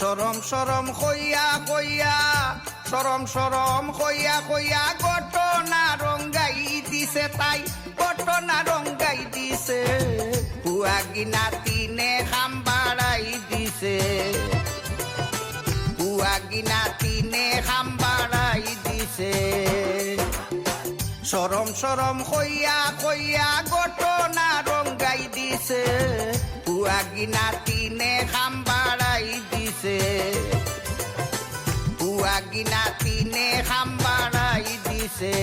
সরম সরম কইয়া কইয়া সরম সরম কইয়া কইয়া ঘটনা রঙ্গাই দিছে তাই ঘটনা রঙ্গাই দিছে বুয়া গিনা তিনে খাম বাড়াই দিছে বুয়া গিনা তিনে খাম বাড়াই দিছে সরম সরম কইয়া কইয়া ঘটনা রঙ্গাই দিছে বুয়া গিনা তিনে খাম বাড়াই দিছে বুয়া গিনা তিনে খাম বাড়াই দিছে